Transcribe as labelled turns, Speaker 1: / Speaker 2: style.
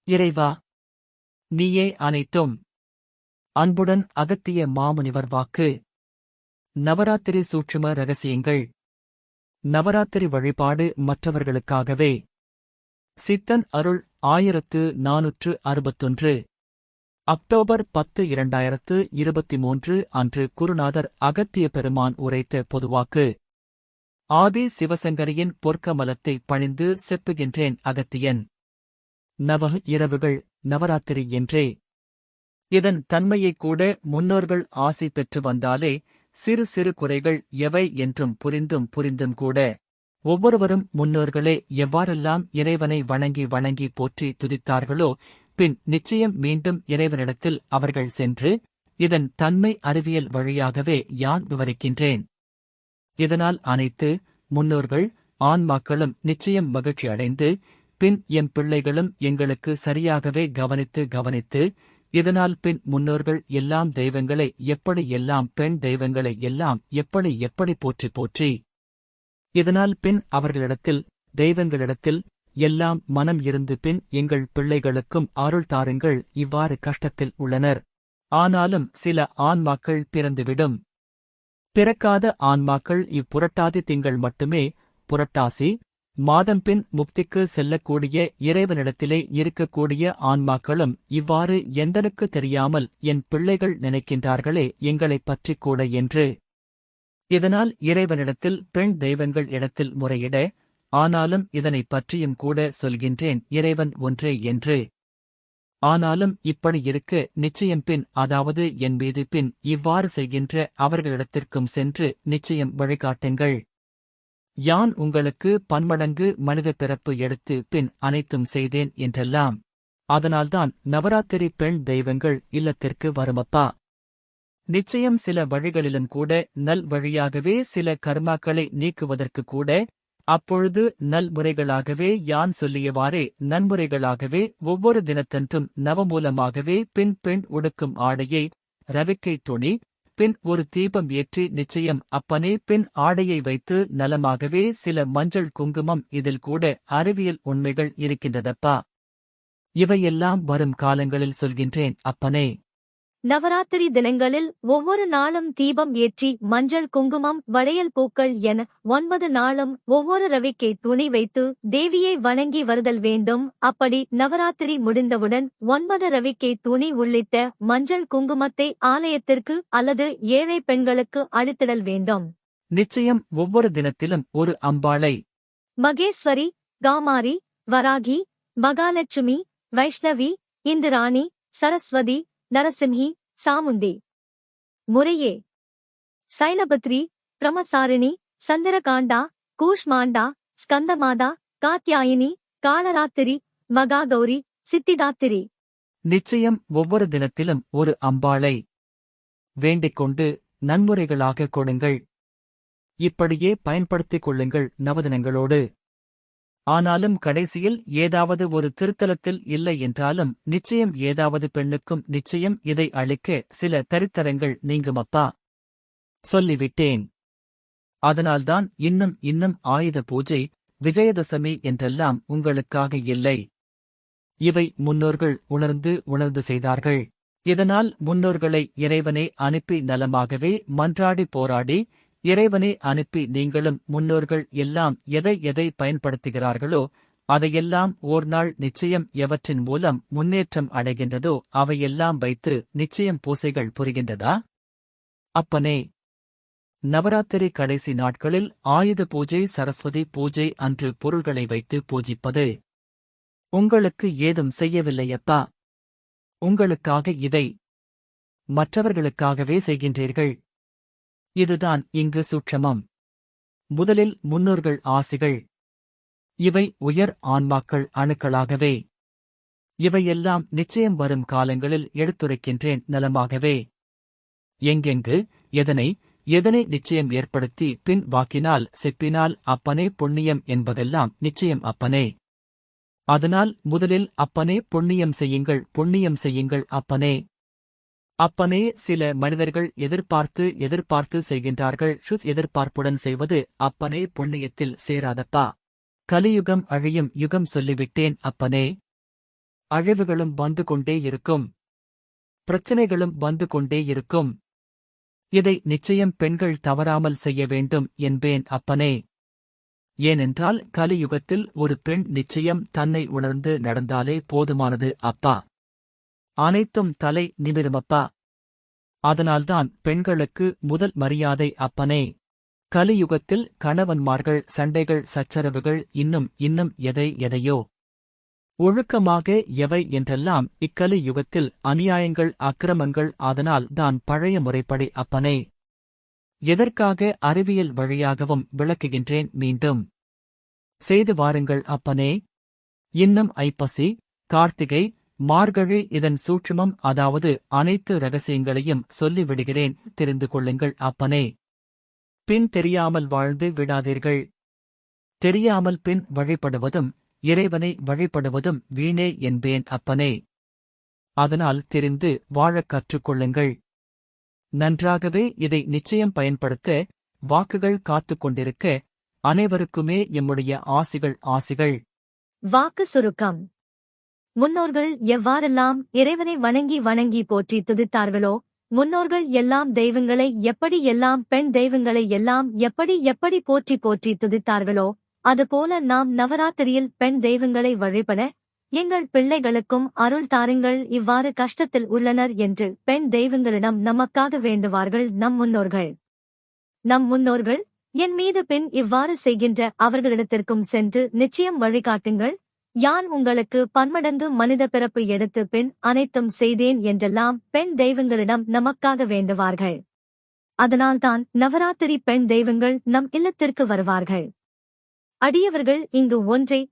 Speaker 1: இறைவா, நீயே அனைத்தும். அன்புடன் அகத்திய மாமுனிவர் வாக்கு. நவராத்திரி சூட்சும ரகசியங்கள். நவராத்திரி வழிபாடு மற்றவர்களுக்காகவே. சித்தன் அருள் 1461. அக்டோபர் 10 2023 அன்று குருநாதர் அகத்திய பெருமான் உரைத்த பொதுவாக்கு. ஆதி சிவசங்கரியின் பொற்கமலத்தை பணிந்து செப்புகின்றேன் அகத்தியன். நவ இரவுகள் நவராத்திரி என்றே. இதன் தன்மையைக் கூட முன்னோர்கள் ஆசி பெற்று வந்தாலே சிறு சிறு குறைகள் எவை என்றும் புரிந்தும் கூட ஒவ்வொருவரும் முன்னோர்களே எவ்வாறெல்லாம் இறைவனை வணங்கி போற்றி துதித்தார்களோ பின் நிச்சயம் மீண்டும் இறைவனிடத்தில் அவர்கள் சென்று இதன் தன்மை அறிவியல் வழியாகவே யான் விவரிக்கின்றேன். இதனால் அனைத்து முன்னோர்கள் ஆன்மாக்களும் நிச்சயம் மகிழ்ச்சி அடைந்து பின் எம் பிள்ளைகளும் எங்களுக்கு சரியாகவே கவனித்து இதனால் பின் முன்னோர்கள் எல்லாம் தெய்வங்களை எப்படி எல்லாம் பெண் தெய்வங்களை எல்லாம் எப்படி போற்றி இதனால் பின் அவர்களிடத்தில் தெய்வங்களிடத்தில் எல்லாம் மனம் இருந்து பின் எங்கள் பிள்ளைகளுக்கும் அருள் தாருங்கள். இவ்வாறு கஷ்டத்தில் உள்ளனர். ஆனாலும் சில ஆன்மாக்கள் பிறந்துவிடும். பிறக்காத ஆன்மாக்கள் இப்புரட்டாதி திங்கள் மட்டுமே புரட்டாசி மாதம் பின் முக்திக்கு செல்லக்கூடிய இறைவனிடத்திலே இருக்கக்கூடிய ஆன்மாக்களும் இவ்வாறு எந்தனுக்கு தெரியாமல் என் பிள்ளைகள் நினைக்கின்றார்களே எங்களைப் பற்றிக் கூட என்று. இதனால் இறைவனிடத்தில் பெண் தெய்வங்கள் இடத்தில் முறையிட, ஆனாலும் இதனைப் பற்றியும் கூட சொல்கின்றேன் இறைவன் ஒன்றே என்று. ஆனாலும் இப்படி இருக்க நிச்சயம் பின் அதாவது என் மீது பின் இவ்வாறு செய்கின்ற அவர்களிடத்திற்கும் சென்று நிச்சயம் வழிகாட்டுங்கள். யான் உங்களுக்கு பன்மடங்கு மனித பிறப்பு எடுத்து பின் அனைத்தும் செய்தேன் என்றெல்லாம். அதனால்தான் நவராத்திரி பெண் தெய்வங்கள் இல்லத்திற்கு வருமப்பா. நிச்சயம் சில வழிகளிலும் கூட நல் வழியாகவே சில கர்மாக்களை நீக்குவதற்கு கூட அப்பொழுது நல்முறைகளாகவே யான் சொல்லியவாறே நன்முறைகளாகவே ஒவ்வொரு தினத்தன்றும் நவமூலமாகவே பெண் உடுக்கும் ஆடையை ரவிக்கை துணி பின் ஒரு தீபம் ஏற்றி நிச்சயம் அப்பனே பின் ஆடையை வைத்து நலமாகவே சில மஞ்சள் குங்குமம் இதில் கூட அறிவியல் உண்மைகள் இருக்கின்றதப்பா. இவையெல்லாம் வரும் காலங்களில் சொல்கின்றேன் அப்பனே.
Speaker 2: நவராத்திரி தினங்களில் ஒவ்வொரு நாளும் தீபம் ஏற்றி மஞ்சள் குங்குமம் வளையல் பூக்கள் என 9 நாளும் ஒவ்வொரு ரவிக்கை துணி வைத்து தேவியை வணங்கி வருதல் வேண்டும். அப்படி நவராத்திரி முடிந்தவுடன் 9 ரவிக்கை துணி உள்ளிட்ட மஞ்சள் குங்குமத்தை ஆலயத்திற்கு அல்லது ஏழை பெண்களுக்கு அளித்திடல் வேண்டும்.
Speaker 1: நிச்சயம் ஒவ்வொரு தினத்திலும் ஒரு அம்பாளை
Speaker 2: மகேஸ்வரி, காமாரி, வராகி, மகாலட்சுமி, வைஷ்ணவி, இந்திராணி, சரஸ்வதி, நரசிம்ஹி, சாமுண்டி முறையே சைலபத்ரி, பிரமசாரிணி, சந்திரகாண்டா, கூஷ்மாண்டா, ஸ்கந்தமாதா, காத்யாயினி, காளராத்திரி, மகாகௌரி, சித்திதாத்திரி.
Speaker 1: நிச்சயம் ஒவ்வொரு தினத்திலும் ஒரு அம்பாளை வேண்டிக் கொண்டு நன்முறைகளாக கொடுங்கள். இப்படியே பயன்படுத்திக் கொள்ளுங்கள் நவதினங்களோடு. ஆனாலும் கடைசியில் ஏதாவது ஒரு திருத்தலத்தில் இல்லை என்றாலும் நிச்சயம் ஏதாவது பெண்ணுக்கும் நிச்சயம் இதை அளிக்க சில தரித்தரங்கள் நீங்குமப்பா. சொல்லிவிட்டேன். அதனால்தான் இன்னும் ஆயுத பூஜை விஜயதசமி என்றெல்லாம் உங்களுக்காக இல்லை. இவை முன்னோர்கள் உணர்ந்து செய்தார்கள். இதனால் முன்னோர்களை இறைவனை அனுப்பி நலமாகவே மன்றாடி போராடி இறைவனை அனுப்பி நீங்களும் முன்னோர்கள் எல்லாம் எதை பயன்படுத்துகிறார்களோ அதையெல்லாம் ஓர் நாள் நிச்சயம் எவற்றின் மூலம் முன்னேற்றம் அடைகின்றதோ அவையெல்லாம் வைத்து நிச்சயம் பூசைகள் புரிகின்றதா? அப்பனே, நவராத்திரி கடைசி நாட்களில் ஆயுத பூஜை சரஸ்வதி பூஜை அன்று பொருள்களை வைத்து பூஜிப்பது உங்களுக்கு ஏதும் செய்யவில்லையப்பா. உங்களுக்காக இதை மற்றவர்களுக்காகவே செய்கின்றீர்கள். இதுதான் இங்கு சூட்சமம். முதலில் முன்னோர்கள் ஆசிகள். இவை உயர் ஆன்மாக்கள் அணுக்களாகவே. இவையெல்லாம் நிச்சயம் வரும் காலங்களில் எடுத்துரைக்கின்றேன் நலமாகவே. எங்கெங்கு எதனை நிச்சயம் ஏற்படுத்தி பின் வாக்கினால் செப்பினால் அப்பனே புண்ணியம் என்பதெல்லாம் நிச்சயம் அப்பனே. அதனால் முதலில் அப்பனே புண்ணியம் செய்யுங்கள் அப்பனே. அப்பனே சில மனிதர்கள் எதிர்பார்த்து செய்கின்றார்கள். எதிர்பார்ப்புடன் செய்வது அப்பனே புண்ணியத்தில் சேராதப்பா. கலியுகம் அழியும் யுகம் சொல்லிவிட்டேன் அப்பனே. அழிவுகளும் வந்து கொண்டே இருக்கும். பிரச்சனைகளும் வந்து கொண்டே இருக்கும். இதை நிச்சயம் பெண்கள் தவறாமல் செய்ய வேண்டும் என்பேன் அப்பனே. ஏனென்றால் கலியுகத்தில் ஒரு பெண் நிச்சயம் தன்னை உணர்ந்து நடந்தாலே போதுமானது அப்பா. அனைத்தும் தலை நிமிருமப்பா. அதனால்தான் பெண்களுக்கு முதல் மரியாதை அப்பனே. கலியுகத்தில் கணவன்மார்கள் சண்டைகள் சச்சரவுகள் இன்னும் எதையோ ஒழுக்கமாக எவை என்றெல்லாம் இக்கலி யுகத்தில் அநியாயங்கள் அக்கிரமங்கள். அதனால் தான் பழைய முறைப்படி அப்பனே. எதற்காக அறிவியல் வழியாகவும் விளக்குகின்றேன் மீண்டும். செய்து வாருங்கள் அப்பனே. இன்னும் ஐப்பசி, கார்த்திகை, மார்கழி இதன் சூட்சுமம் அதாவது அனைத்து ரகசியங்களையும் சொல்லிவிடுகிறேன், தெரிந்து கொள்ளுங்கள் அப்பனே. பின் தெரியாமல் வாழ்ந்து விடாதீர்கள். தெரியாமல் பின் வழிபடுவதும் இறைவனை வழிபடுவதும் வீணே என்பேன் அப்பனே. அதனால் தெரிந்து வாழக் கற்றுக்கொள்ளுங்கள். நன்றாகவே இதை நிச்சயம் பயன்படுத்த வாக்குகள் காத்துக் கொண்டிருக்க அனைவருக்குமே எம்முடைய ஆசிகள்.
Speaker 2: வாக்கு சுருக்கம். முன்னோர்கள் எவ்வாறெல்லாம் இறைவனை வணங்கி போற்றி துதித்தார்களோ, முன்னோர்கள் எல்லாம் தெய்வங்களை எப்படி எல்லாம் பெண் தெய்வங்களை எல்லாம் எப்படி போற்றி துதித்தார்களோ, அதுபோல நாம் நவராத்திரியில் பெண் தெய்வங்களை வழிபட எங்கள் பிள்ளைகளுக்கும் அருள் தாருங்கள். இவ்வாறு கஷ்டத்தில் உள்ளனர் என்று பெண் தெய்வங்களிடம் நமக்காக வேண்டுவார்கள் நம் முன்னோர்கள். என் மீது பின் இவ்வாறு செய்கின்ற அவர்களிடத்திற்கும் சென்று நிச்சயம் வழிகாட்டுங்கள். யான் உங்களுக்கு பன்மடங்கு மனித பிறப்பு எடுத்து பின் அனைத்தும் செய்தேன் என்றெல்லாம் பெண் தெய்வங்களிடம் நமக்காக வேண்டுவார்கள். அதனால்தான் நவராத்திரி பெண் தெய்வங்கள் நம் இல்லத்திற்கு வருவார்கள். அடியவர்கள் இங்கு ஒன்றை